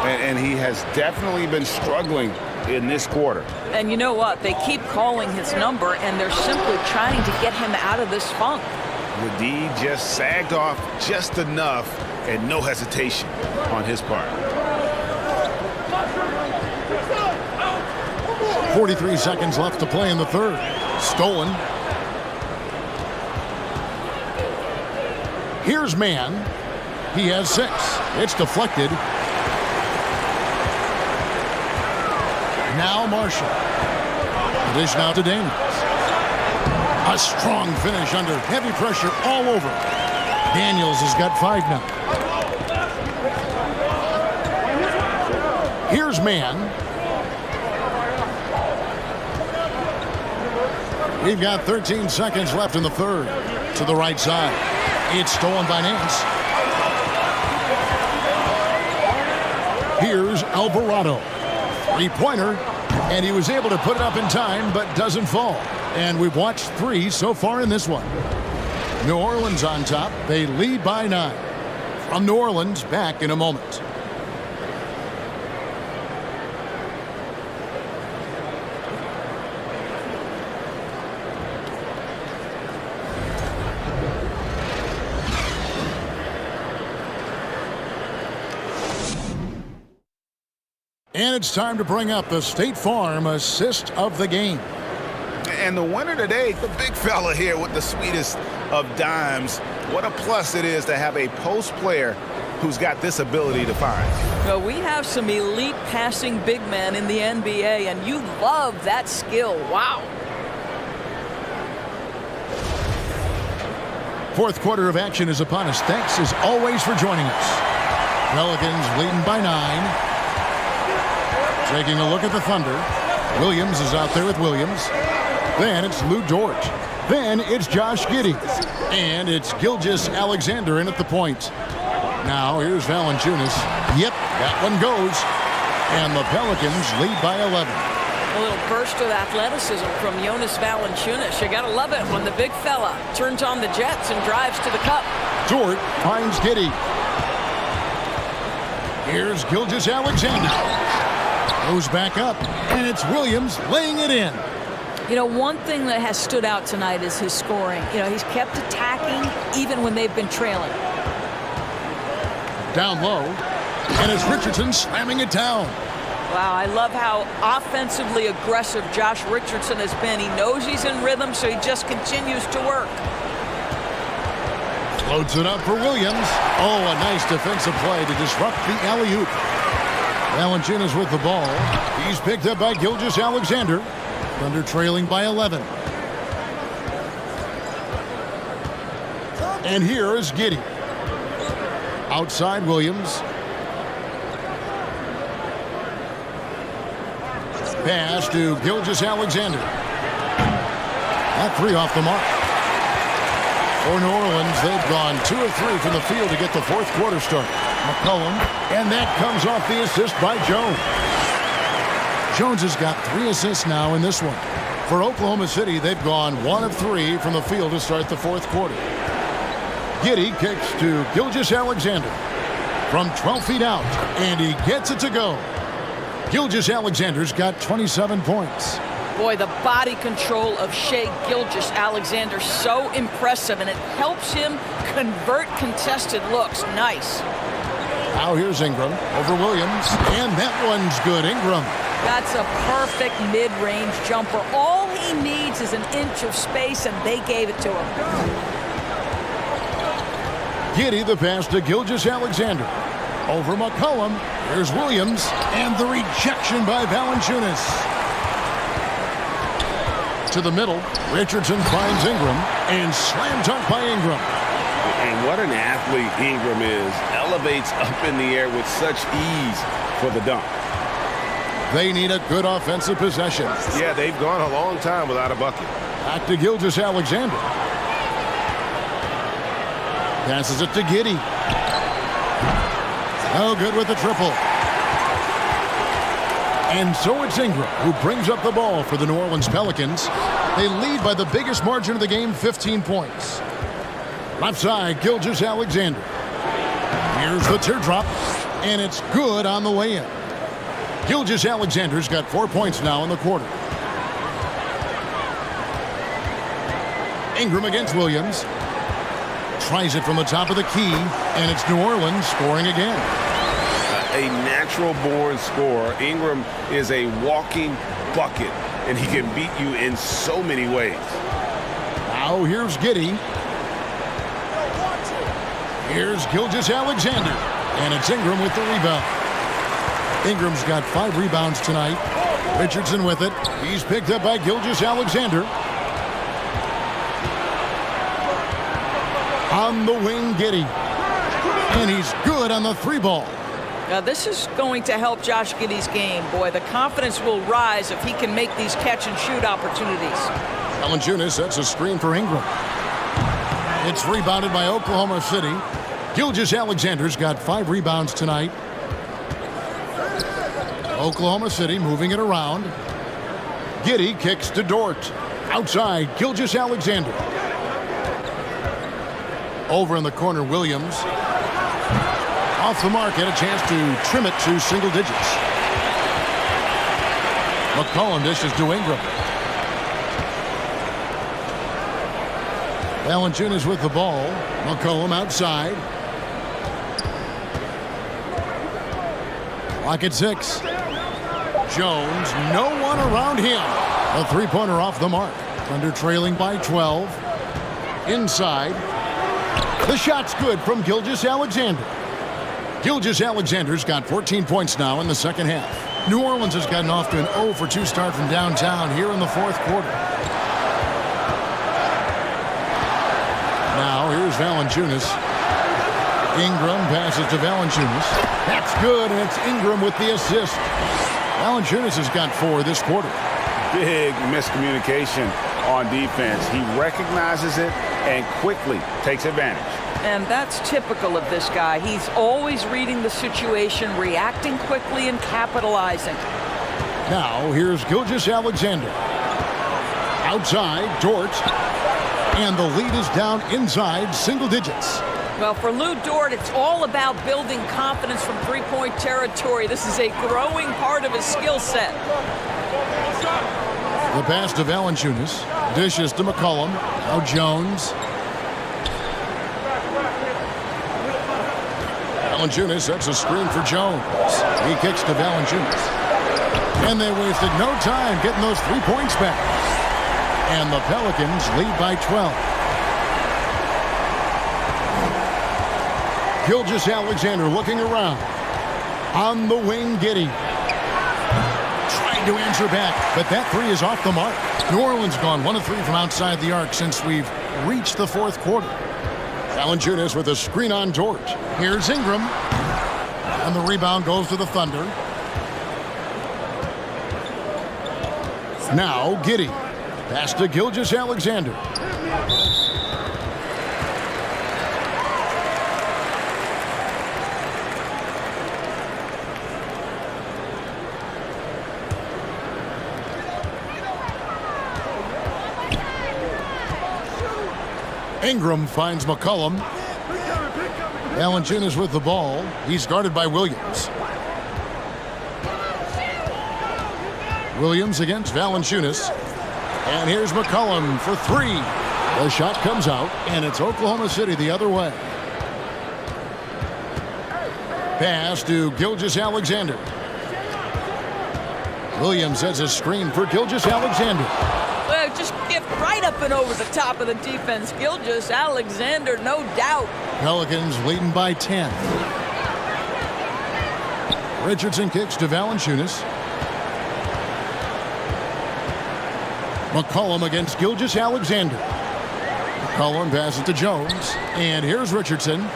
And he has definitely been struggling in this quarter. And you know what? They keep calling his number, and they're simply trying to get him out of this funk. The D just sagged off just enough and no hesitation on his part. 43 seconds left to play in the 3rd. Stolen. Here's Mann. He has 6. It's deflected. Now Marshall. Dish now to Daniels. A strong finish under heavy pressure all over. Daniels has got 5 now. Here's Mann. We've got 13 seconds left in the 3rd. To the right side. It's stolen by Nance. Here's Alvarado. 3-pointer. And he was able to put it up in time, but doesn't fall. And we've watched 3 so far in this one. New Orleans on top. They lead by 9. From New Orleans, back in a moment. And it's time to bring up the State Farm assist of the game. And the winner today, the big fella here with the sweetest of dimes. What a plus it is to have a post player who's got this ability to find. Well, we have some elite passing big men in the NBA, and you love that skill. Wow. Fourth quarter of action is upon us. Thanks as always for joining us. Pelicans leading by 9. Taking a look at the Thunder. Williams is out there with Williams. Then it's Lou Dort. Then it's Josh Giddey. And it's Gilgeous-Alexander in at the point. Now here's Valanciunas. Yep, that one goes. And the Pelicans lead by 11. A little burst of athleticism from Jonas Valanciunas. You gotta love it when the big fella turns on the jets and drives to the cup. Dort finds Giddey. Here's Gilgeous-Alexander. Goes back up, and it's Williams laying it in. You know, one thing that has stood out tonight is his scoring. You know, he's kept attacking even when they've been trailing. Down low, and it's Richardson slamming it down. Wow, I love how offensively aggressive Josh Richardson has been. He knows he's in rhythm, so he just continues to work. Floats it up for Williams. Oh, a nice defensive play to disrupt the alley-oop. Valanciunas with the ball. He's picked up by Gilgeous-Alexander. Thunder trailing by 11. And here is Giddey. Outside Williams. Pass to Gilgeous-Alexander. That three off the mark. For New Orleans, they've gone 2 of 3 from the field to get the fourth quarter start. McCollum, and that comes off the assist by Jones. Jones has got 3 assists now in this one. For Oklahoma City, they've gone 1 of 3 from the field to start the fourth quarter. Giddey kicks to Gilgeous-Alexander from 12 feet out, and he gets it to go. Gilgeous-Alexander's got 27 points. Boy, the body control of Shai Gilgeous-Alexander, so impressive, and it helps him convert contested looks. Nice. Now here's Ingram over Williams, and that one's good. Ingram. That's a perfect mid-range jumper. All he needs is an inch of space, and they gave it to him. Giddey the pass to Gilgeous-Alexander. Over McCollum. Here's Williams, and the rejection by Valanciunas. To the middle, Richardson finds Ingram, and slam dunk by Ingram. And what an athlete Ingram is. Elevates up in the air with such ease for the dunk. They need a good offensive possession. Yeah, they've gone a long time without a bucket. Back to Gilgeous-Alexander. Passes it to Giddey. Oh, good with the triple. And so it's Ingram who brings up the ball for the New Orleans Pelicans. They lead by the biggest margin of the game, 15 points. Left side, Gilgeous-Alexander. Here's the teardrop, and it's good on the way in. Gilgeous-Alexander's got 4 points now in the quarter. Ingram against Williams. Tries it from the top of the key, and it's New Orleans scoring again. A natural-born scorer. Ingram is a walking bucket, and he can beat you in so many ways. Now here's Giddey. Here's Gilgeous-Alexander, and it's Ingram with the rebound. Ingram's got 5 rebounds tonight. Richardson with it. He's picked up by Gilgeous-Alexander. On the wing, Giddey. And he's good on the 3-ball. Now, this is going to help Josh Giddey's game. Boy, the confidence will rise if he can make these catch-and-shoot opportunities. Valanciunas sets a screen for Ingram. It's rebounded by Oklahoma City. Gilgeous-Alexander's got 5 rebounds tonight. Oklahoma City moving it around. Giddey kicks to Dort. Outside, Gilgeous-Alexander. Over in the corner, Williams. Off the mark, and a chance to trim it to single digits. McCollum dishes to Ingram. Valanciunas with the ball. McCollum outside. Clock at 6. Jones, no one around him. A three-pointer off the mark. Thunder trailing by 12. Inside. The shot's good from Gilgeous-Alexander. Gilgeous-Alexander's got 14 points now in the second half. New Orleans has gotten off to an 0 for 2 start from downtown here in the fourth quarter. Now here's Valanciunas. Ingram passes to Valanciunas. That's good, and it's Ingram with the assist. Valanciunas has got 4 this quarter. Big miscommunication on defense. He recognizes it and quickly takes advantage. And that's typical of this guy. He's always reading the situation, reacting quickly, and capitalizing. Now here's Gilgeous-Alexander. Outside, Dort. And the lead is down inside single digits. Well, for Lou Dort, it's all about building confidence from three-point territory. This is a growing part of his skill set. The pass to Valanciunas. Dishes to McCollum. Now Jones. Valanciunas sets a screen for Jones. He kicks to Valanciunas. And they wasted no time getting those 3 points back. And the Pelicans lead by 12. Gilgeous-Alexander looking around. On the wing, Giddey. Trying to answer back, but that 3 is off the mark. New Orleans gone 1 of 3 from outside the arc since we've reached the fourth quarter. Valanciunas with a screen on Dort. Here's Ingram. And the rebound goes to the Thunder. Now Giddey. Pass to Gilgeous-Alexander. Ingram finds McCollum. Valanciunas with the ball. He's guarded by Williams. Williams against Valanciunas. And here's McCollum for 3. The shot comes out, and it's Oklahoma City the other way. Pass to Gilgeous-Alexander. Williams sets a screen for Gilgeous-Alexander. Well, just get right up and over the top of the defense. Gilgeous-Alexander, no doubt. Pelicans leading by 10. Richardson kicks to Valanciunas. McCollum against Gilgeous-Alexander. McCollum passes to Jones. And here's Richardson.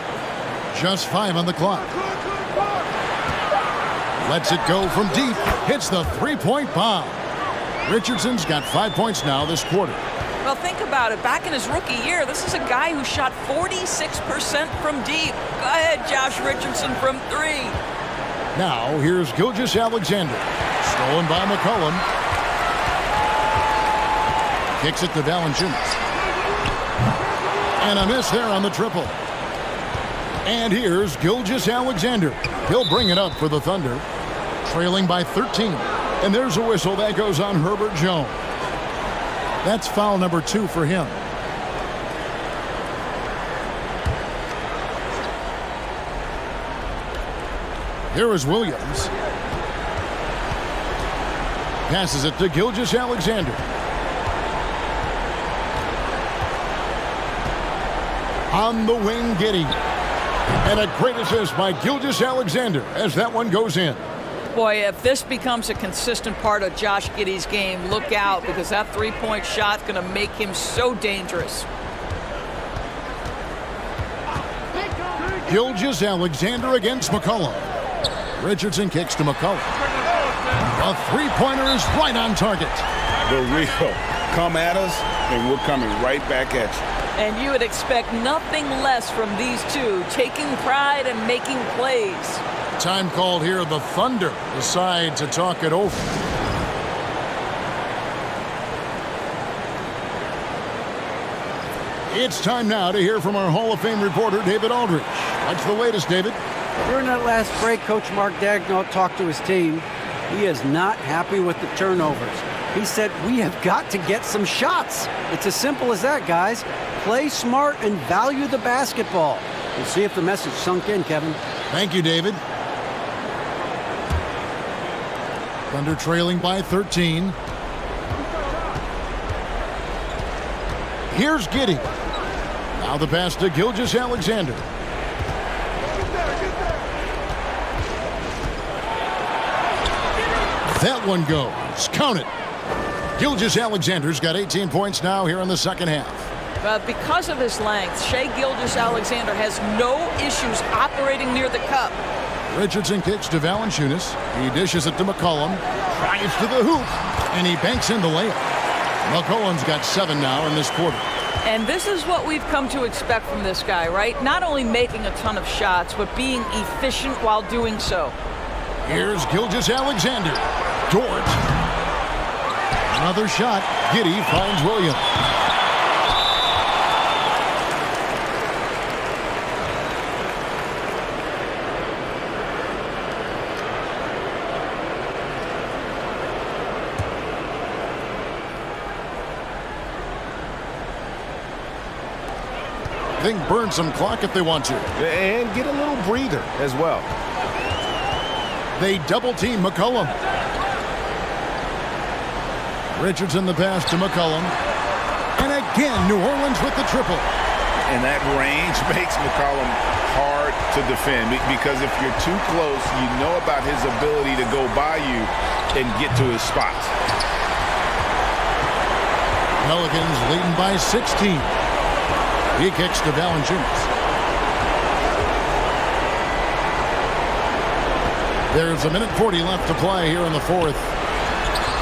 Just 5 on the clock. Lets it go from deep. Hits the three-point bomb. Richardson's got 5 points now this quarter. Well, think about it. Back in his rookie year, this is a guy who shot 46% from deep. Go ahead, Josh Richardson from 3. Now, here's Gilgeous-Alexander. Stolen by McCollum. Kicks it to Valanciunas. And a miss there on the triple. And here's Gilgeous-Alexander. He'll bring it up for the Thunder. Trailing by 13. And there's a whistle that goes on Herbert Jones. That's foul number 2 for him. Here is Williams. Passes it to Gilgeous-Alexander. On the wing, Giddey. And a great assist by Gilgeous-Alexander as that one goes in. Boy, if this becomes a consistent part of Josh Giddey's game, look out, because that three-point shot's going to make him so dangerous. Gilgeous-Alexander against McCollum. Richardson kicks to McCollum. A three-pointer is right on target. The real. Come at us, and we're coming right back at you. And you would expect nothing less from these two, taking pride and making plays. Time called here. The Thunder decide to talk it over. It's time now to hear from our Hall of Fame reporter, David Aldridge. What's the latest, David? During that last break, Coach Mark Daigneault talked to his team. He is not happy with the turnovers. He said, we have got to get some shots. It's as simple as that, guys. Play smart and value the basketball. We'll see if the message sunk in, Kevin. Thank you, David. Thunder trailing by 13. Here's Giddey. Now the pass to Gilgeous-Alexander. That one goes. Count it. Gilgeous-Alexander's got 18 points now here in the second half. But because of his length, Shai Gilgeous-Alexander has no issues operating near the cup. Richardson kicks to Valanciunas. He dishes it to McCollum. Drives to the hoop. And he banks in the layup. McCollum's got 7 now in this quarter. And this is what we've come to expect from this guy, right? Not only making a ton of shots, but being efficient while doing so. Here's Gilgeous-Alexander. Dort. Another shot. Giddey finds Williams. They can burn some clock if they want to. And get a little breather as well. They double-team McCollum. Richardson the pass to McCollum. And again, New Orleans with the triple. And that range makes McCollum hard to defend because if you're too close, you know about his ability to go by you and get to his spots. Pelicans leading by 16. He kicks to Valanciunas. There's 1:40 left to play here in the fourth.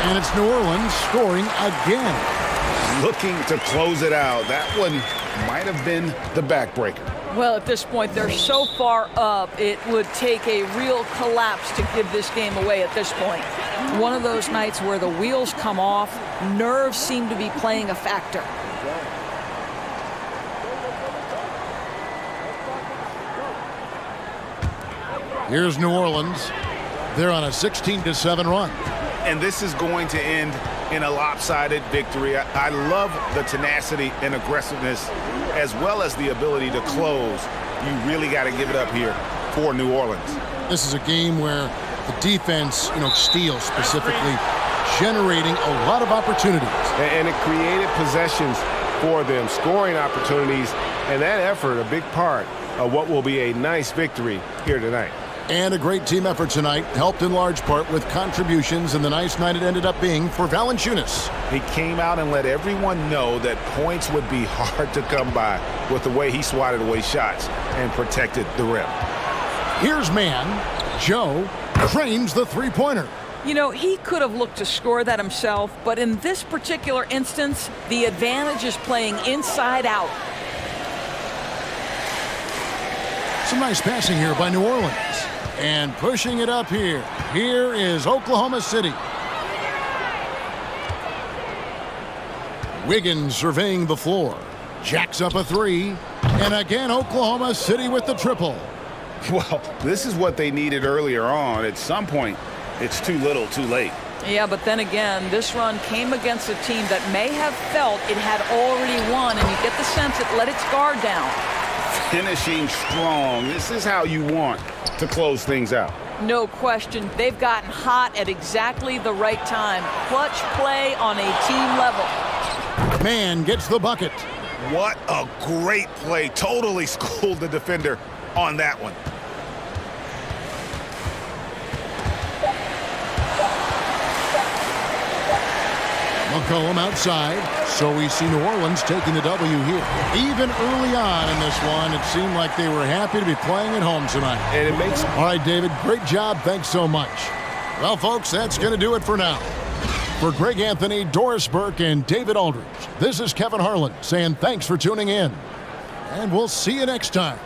And it's New Orleans scoring again. Looking to close it out. That one might have been the backbreaker. Well, at this point, they're so far up, it would take a real collapse to give this game away at this point. One of those nights where the wheels come off, nerves seem to be playing a factor. Here's New Orleans. They're on a 16-7 run. And this is going to end in a lopsided victory. I love the tenacity and aggressiveness as well as the ability to close. You really got to give it up here for New Orleans. This is a game where the defense, steals specifically, generating a lot of opportunities. And it created possessions for them, scoring opportunities, and that effort a big part of what will be a nice victory here tonight. And a great team effort tonight, helped in large part with contributions in the nice night it ended up being for Valanciunas. He came out and let everyone know that points would be hard to come by with the way he swatted away shots and protected the rim. Here's man. Joe frames the three-pointer. He could have looked to score that himself, but in this particular instance, the advantage is playing inside out. Some nice passing here by New Orleans. And pushing it up here. Here is Oklahoma City. Wiggins surveying the floor. Jacks up a three. And again, Oklahoma City with the triple. Well, this is what they needed earlier on. At some point, it's too little, too late. Yeah, but then again, this run came against a team that may have felt it had already won, and you get the sense it let its guard down. Finishing strong. This is how you want to close things out. No question. They've gotten hot at exactly the right time. Clutch play on a team level. Man gets the bucket. What a great play. Totally schooled the defender on that one. McCollum outside, so we see New Orleans taking the W here. Even early on in this one, it seemed like they were happy to be playing at home tonight. And it makes... All right, David, great job. Thanks so much. Well, folks, that's going to do it for now. For Greg Anthony, Doris Burke, and David Aldridge, this is Kevin Harlan saying thanks for tuning in. And we'll see you next time.